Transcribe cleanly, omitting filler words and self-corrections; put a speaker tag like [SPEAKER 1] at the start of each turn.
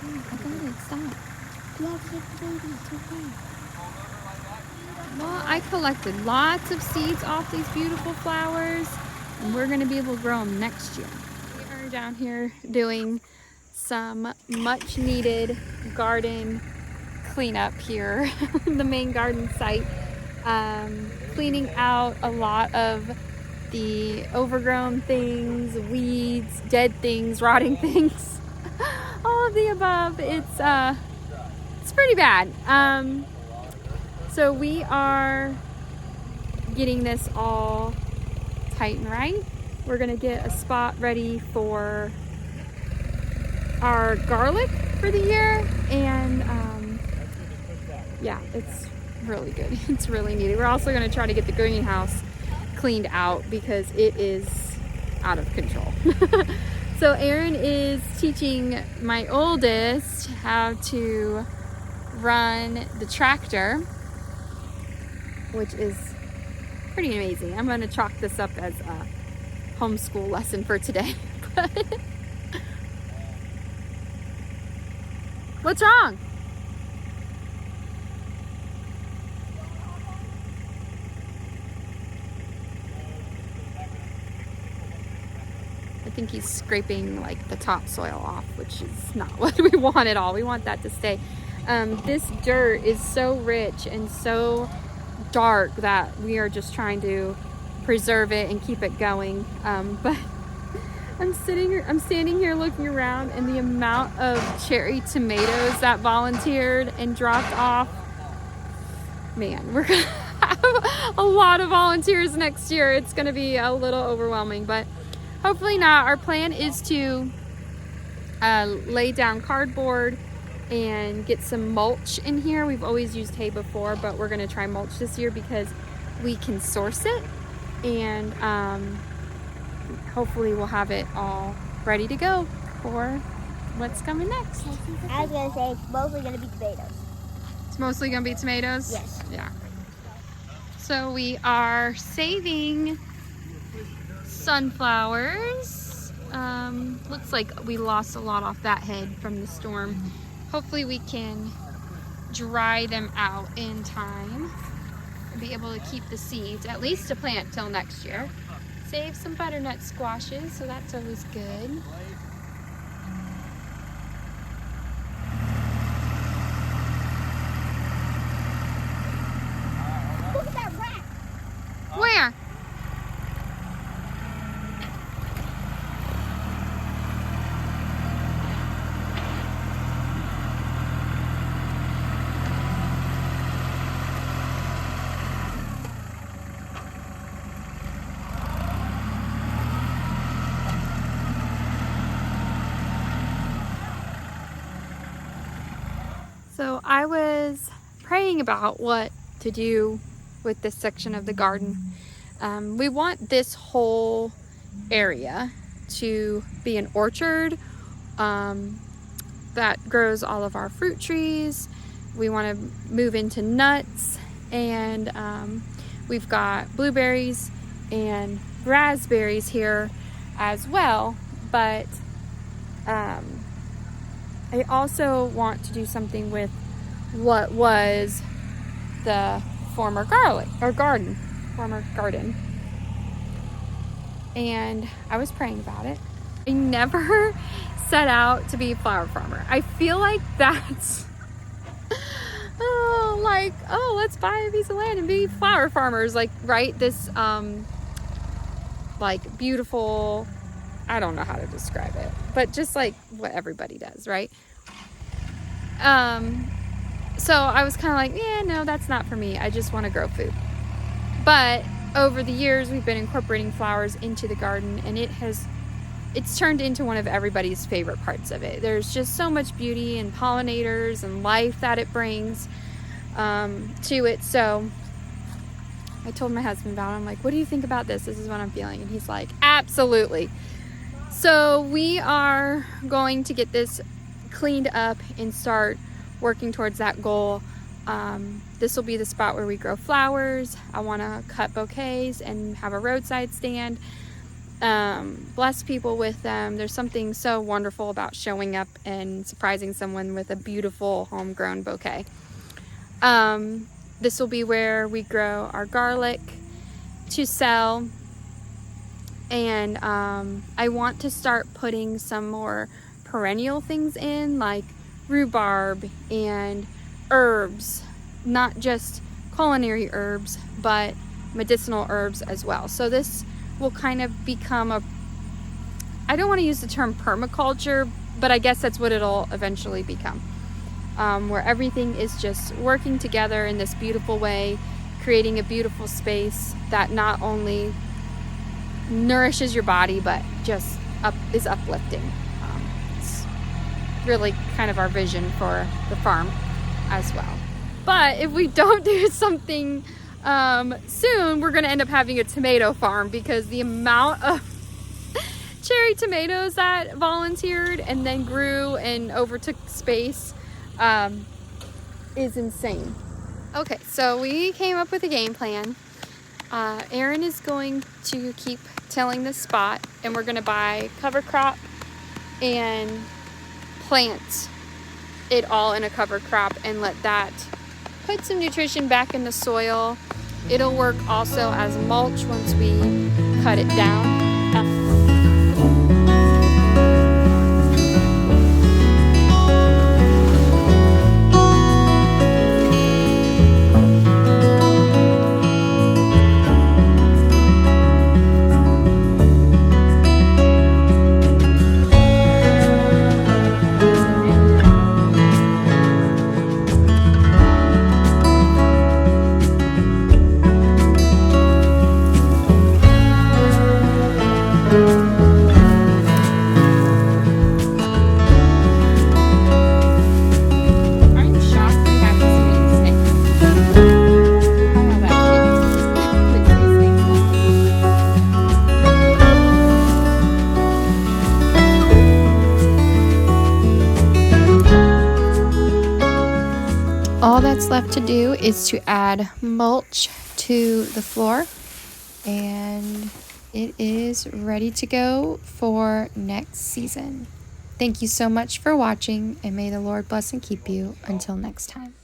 [SPEAKER 1] I got it. Stop. You have to take the baby. It's okay. Well, I collected lots of seeds off these beautiful flowers, and we're going to be able to grow them next year. We are down here doing some much needed garden cleanup here, the main garden site. Cleaning out a lot of the overgrown things, weeds, dead things, rotting things, all of the above. It's pretty bad. So we are getting this all tight and right. We're gonna get a spot ready for our garlic for the year, and yeah, it's really good. It's really needed. We're also gonna try to get the greenhouse cleaned out because it is out of control. So Aaron is teaching my oldest how to run the tractor, which is pretty amazing. I'm gonna chalk this up as a homeschool lesson for today. What's wrong? I think he's scraping like the topsoil off, which is not what we want at all. We want that to stay. This dirt is so rich and so dark that we are just trying to preserve it and keep it going. But I'm standing here looking around, and the amount of cherry tomatoes that volunteered and dropped off, man, we're gonna have a lot of volunteers next year. It's gonna be a little overwhelming, but hopefully not. Our plan is to lay down cardboard and get some mulch in here. We've always used hay before, but we're gonna try mulch this year because we can source it, and hopefully we'll have it all ready to go for what's coming next.
[SPEAKER 2] I was gonna say it's mostly gonna be tomatoes.
[SPEAKER 1] It's mostly gonna be tomatoes?
[SPEAKER 2] Yes.
[SPEAKER 1] Yeah. So we are saving sunflowers. Looks like we lost a lot off that head from the storm. Hopefully we can dry them out in time and be able to keep the seeds, at least to plant till next year. Save some butternut squashes, so that's always good.
[SPEAKER 2] Look at that rat!
[SPEAKER 1] Where? So I was praying about what to do with this section of the garden. We want this whole area to be an orchard that grows all of our fruit trees. We want to move into nuts, and we've got blueberries and raspberries here as well, but I also want to do something with what was the former garden. And I was praying about it. I never set out to be a flower farmer. I feel like that's let's buy a piece of land and be flower farmers, like, right? This like beautiful, I don't know how to describe it, but just like what everybody does, right? So I was kind of like, yeah, no, that's not for me. I just want to grow food. But over the years, we've been incorporating flowers into the garden, and it's turned into one of everybody's favorite parts of it. There's just so much beauty and pollinators and life that it brings to it. So I told my husband about it. I'm like, what do you think about this? This is what I'm feeling. And he's like, absolutely. So we are going to get this cleaned up and start working towards that goal. This will be the spot where we grow flowers. I want to cut bouquets and have a roadside stand. bless people with them. There's something so wonderful about showing up and surprising someone with a beautiful homegrown bouquet. This will be where we grow our garlic to sell. And I want to start putting some more perennial things in, like rhubarb and herbs, not just culinary herbs, but medicinal herbs as well. So this will kind of become I don't want to use the term permaculture, but I guess that's what it'll eventually become, where everything is just working together in this beautiful way, creating a beautiful space that not only nourishes your body, but just is uplifting. It's really kind of our vision for the farm as well. But if we don't do something soon, we're going to end up having a tomato farm, because the amount of cherry tomatoes that volunteered and then grew and overtook space is insane. Okay, so we came up with a game plan. Aaron is going to keep tilling this spot, and we're going to buy cover crop and plant it all in a cover crop and let that put some nutrition back in the soil. It'll work also as mulch once we cut it down. All that's left to do is to add mulch to the floor, and it is ready to go for next season. Thank you so much for watching, and may the Lord bless and keep you until next time.